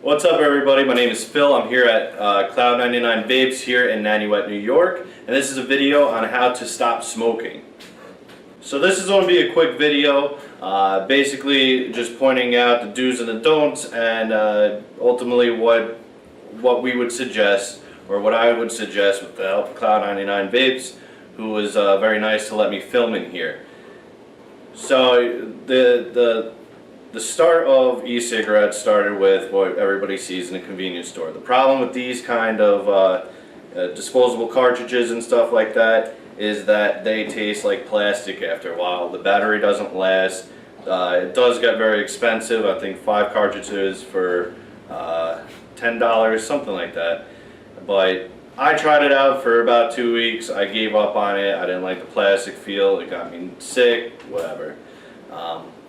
What's up, everybody? My name is Phil. I'm here at Cloud 99 Vapes here in Nanuet, New York, and this is a video on how to stop smoking. So this is going to be a quick video, basically just pointing out the do's and the don'ts, and ultimately what we would suggest, or what I would suggest with the help of Cloud 99 Vapes, who was very nice to let me film in here. So the start of e-cigarettes started with what everybody sees in a convenience store. The problem with these kind of disposable cartridges and stuff like that is that they taste like plastic after a while. The battery doesn't last. It does get very expensive. I think 5 cartridges for $10, something like that. But I tried it out for about 2 weeks. I gave up on it. I didn't like the plastic feel. It got me sick, whatever.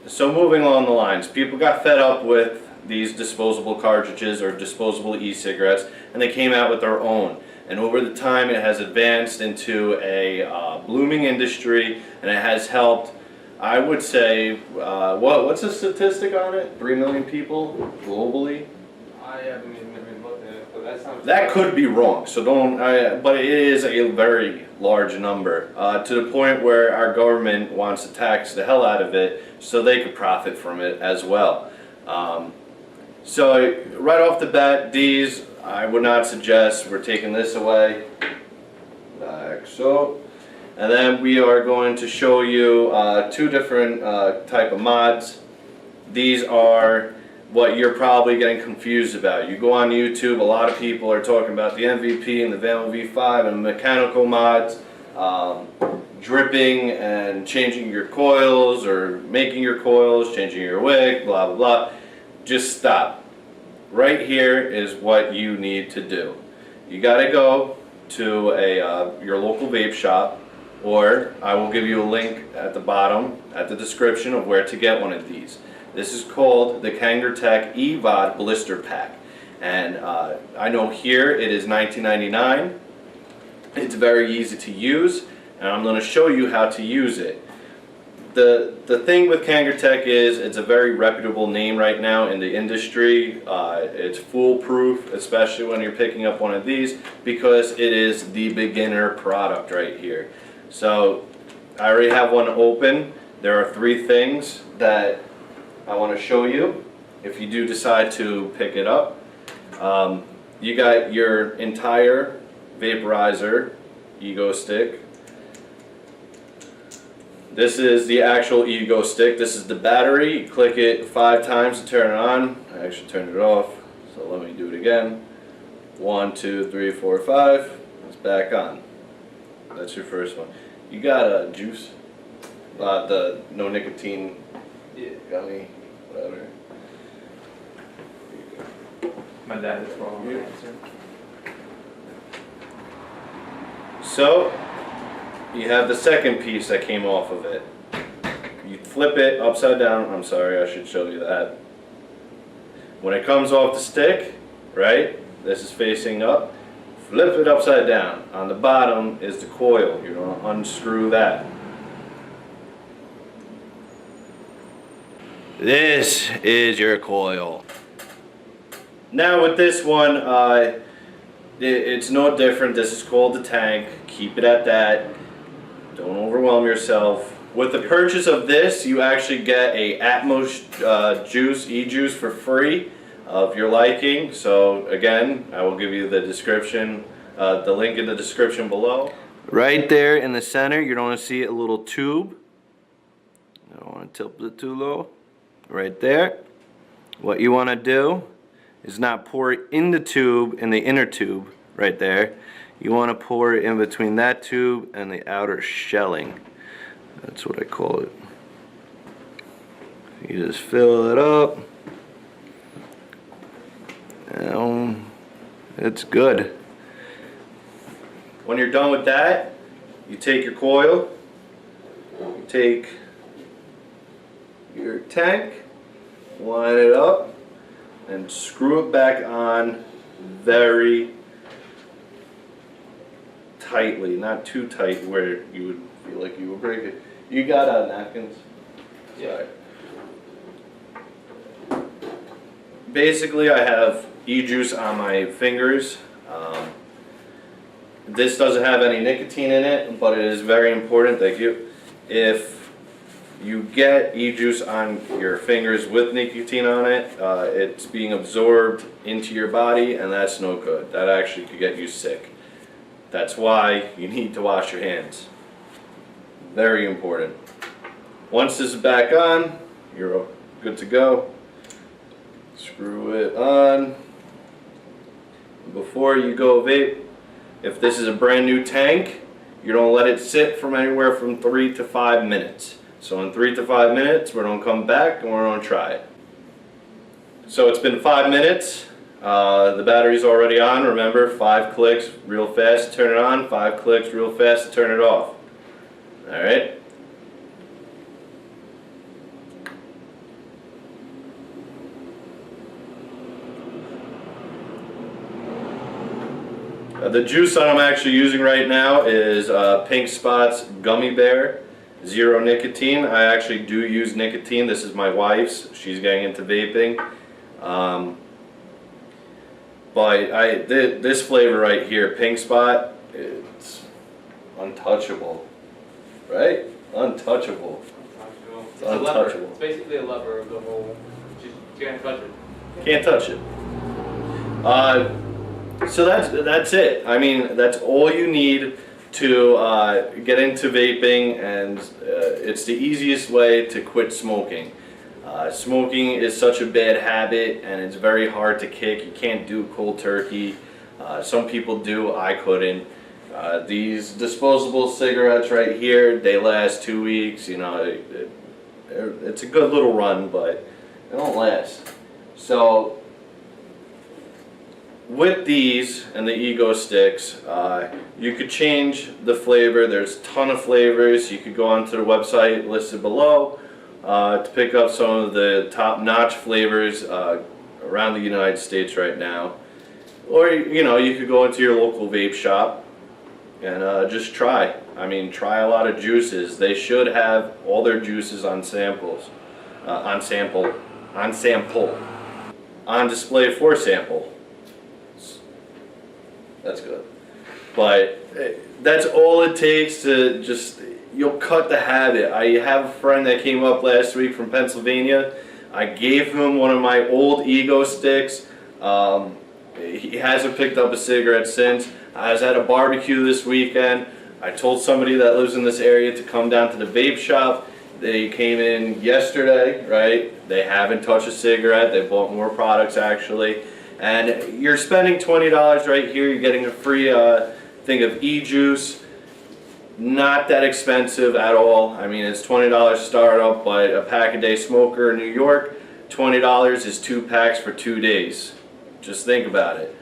So moving along the lines, people got fed up with these disposable cartridges or disposable e-cigarettes, and they came out with their own. And over the time, it has advanced into a blooming industry, and it has helped, I would say, what's the statistic on it? 3 million people globally? I haven't even looked at it, but that sounds... That could be wrong, so don't, but it is a very large number, to the point where our government wants to tax the hell out of it so they could profit from it as well. So right off the bat, these I would not suggest. We're taking this away, like so, and then we are going to show you 2 different type of mods. These are what you're probably getting confused about. You go on YouTube, a lot of people are talking about the MVP and the Vaping V5 and mechanical mods, dripping and changing your coils or making your coils, changing your wick, blah blah blah. Just stop. Right here is what you need to do. You gotta go to your local vape shop, or I will give you a link at the bottom, at the description of where to get one of these. This is called the Kangertech EVOD Blitzer Pack, and I know here it is $19.99. It's very easy to use, and I'm going to show you how to use it. The thing with Kangertech is it's a very reputable name right now in the industry. It's foolproof, especially when you're picking up one of these, because it is the beginner product right here. So I already have one open. There are 3 things that I want to show you if you do decide to pick it up. You got your entire vaporizer Ego stick. This is the actual Ego stick. This is the battery. You click it 5 times to turn it on. I actually turned it off, so let me do it again. 1, 2, 3, 4, 5. It's back on. That's your first one. You got a juice, the no nicotine gummy, whatever. Here you go. My dad is wrong. Yeah. So you have the second piece that came off of it. You flip it upside down. I'm sorry, I should show you that. When it comes off the stick, right, this is facing up, flip it upside down. On the bottom is the coil. You're going to unscrew that. This is your coil. Now with this one, it's no different. This is called the tank. Keep it at that. Don't overwhelm yourself. With the purchase of this, you actually get a Atmos juice, e-juice for free of your liking. So again, I will give you the description, the link in the description below. Right there in the center, you're going to see a little tube. I don't want to tilt it too low. Right there. What you want to do is not pour it in the tube, in the inner tube right there. You want to pour it in between that tube and the outer shelling. That's what I call it. You just fill it up. And it's good. When you're done with that, you take your coil, you take your tank, line it up, and screw it back on very tightly, not too tight where you would feel like you would break it. You got napkins? Yeah. basically I have e-juice on my fingers. This doesn't have any nicotine in it, but it is very important, thank you. If you get e-juice on your fingers with nicotine on it, it's being absorbed into your body, and that's no good. That actually could get you sick. That's why you need to wash your hands. Very important. Once this is back on, you're good to go. Screw it on. Before you go vape, if this is a brand new tank, you don't let it sit from anywhere from 3 to 5 minutes. So in 3 to 5 minutes, we're going to come back and we're going to try it. So it's been 5 minutes. The battery's already on. Remember, 5 clicks real fast to turn it on, 5 clicks real fast to turn it off. Alright? The juice that I'm actually using right now is Pink Spot's Gummy Bear, 0 nicotine. I actually do use nicotine. This is my wife's. She's getting into vaping. But this flavor right here, Pink Spot, it's untouchable. Right? Untouchable. It's untouchable. a lever. It's basically a lever of the whole. You can't touch it. Can't touch it. So that's it. I mean, that's all you need to get into vaping, and it's the easiest way to quit smoking. Smoking is such a bad habit, and it's very hard to kick. You can't do cold turkey. Some people do. I couldn't. These disposable cigarettes right here, they last 2 weeks. You know, it's a good little run, but they don't last. So with these and the Ego sticks, you could change the flavor. There's a ton of flavors. You could go onto the website listed below to pick up some of the top-notch flavors around the United States right now. Or, you know, you could go into your local vape shop and just try. I mean, try a lot of juices. They should have all their juices on samples, on display for sample. That's good. But that's all it takes to just, you'll cut the habit. I have a friend that came up last week from Pennsylvania. I gave him one of my old Ego sticks. He hasn't picked up a cigarette since. I was at a barbecue this weekend. I told somebody that lives in this area to come down to the vape shop. They came in yesterday, right? They haven't touched a cigarette. They bought more products actually. And you're spending $20 right here. You're getting a free thing of e-juice. Not that expensive at all. I mean, it's $20 startup, but a pack-a-day smoker in New York, $20 is 2 packs for 2 days. Just think about it.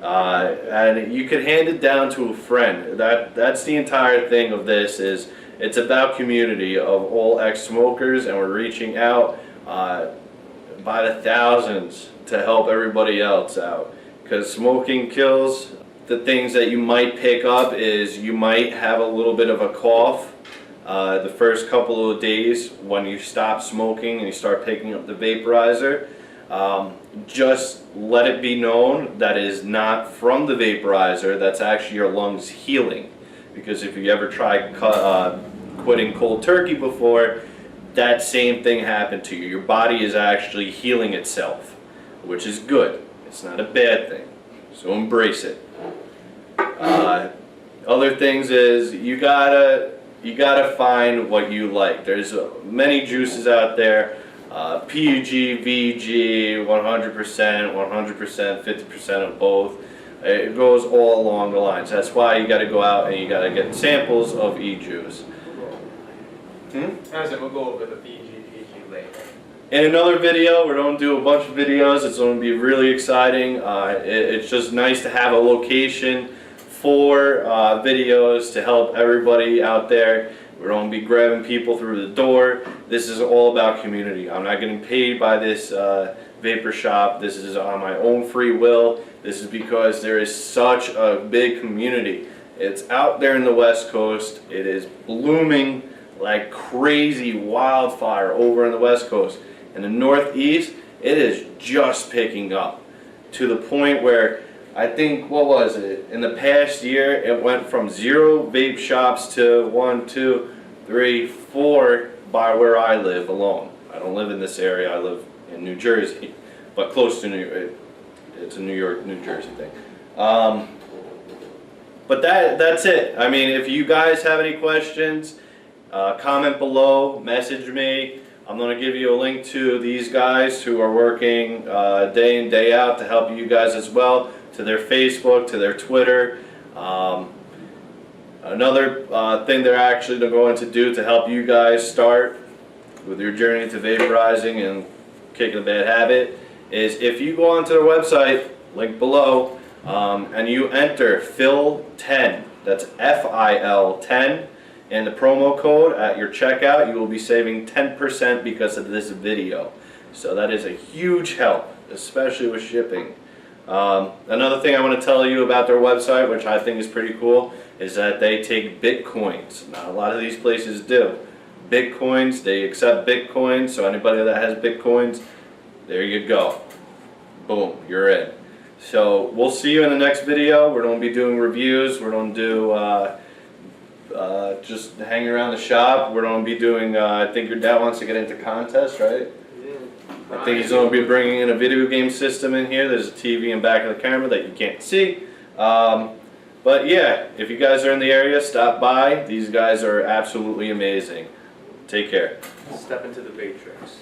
And you could hand it down to a friend. That's the entire thing of this. Is it's about community of all ex-smokers, and we're reaching out by the thousands to help everybody else out, because smoking kills. The things that you might pick up is you might have a little bit of a cough the first couple of days when you stop smoking and you start picking up the vaporizer. Just let it be known that is not from the vaporizer. That's actually your lungs healing, because if you ever tried quitting cold turkey before, that same thing happened to you. Your body is actually healing itself, which is good. It's not a bad thing, so embrace it. Other things is you gotta find what you like. There's many juices out there, PG, VG, 100%, 100%, 50% of both. It goes all along the lines. That's why you gotta go out and you gotta get samples of e-juice. We'll go over the PG later. In another video, we're going to do a bunch of videos. It's going to be really exciting. It's just nice to have a location for videos to help everybody out there. We're going to be grabbing people through the door. This is all about community. I'm not getting paid by this vapor shop. This is on my own free will. This is because there is such a big community. It's out there in the West Coast. It is blooming like crazy wildfire over in the West Coast. In the Northeast, it is just picking up to the point where I think, what was it? In the past year, it went from 0 vape shops to 1, 2, 3, 4 by where I live alone. I don't live in this area, I live in New Jersey, but close to New York. It's a New York, New Jersey thing. But that's it. I mean, if you guys have any questions, comment below, message me. I'm going to give you a link to these guys who are working day in, day out to help you guys as well, to their Facebook, to their Twitter. Another thing they're actually going to do to help you guys start with your journey to vaporizing and kicking a bad habit is if you go onto their website, link below, and you enter FIL10, that's FIL 10, and the promo code at your checkout, you will be saving 10% because of this video. So that is a huge help, especially with shipping. Another thing I want to tell you about their website, which I think is pretty cool, is that they take Bitcoins. Now, a lot of these places do. Bitcoins, they accept Bitcoins, so anybody that has Bitcoins, there you go. Boom, you're in. So we'll see you in the next video. We're going to be doing reviews. We're going to do just hanging around the shop. We're going to be doing, I think your dad wants to get into contests, right? I think he's going to be bringing in a video game system in here. There's a TV in back of the camera that you can't see. But yeah, if you guys are in the area, stop by. These guys are absolutely amazing. Take care. Step into the Matrix.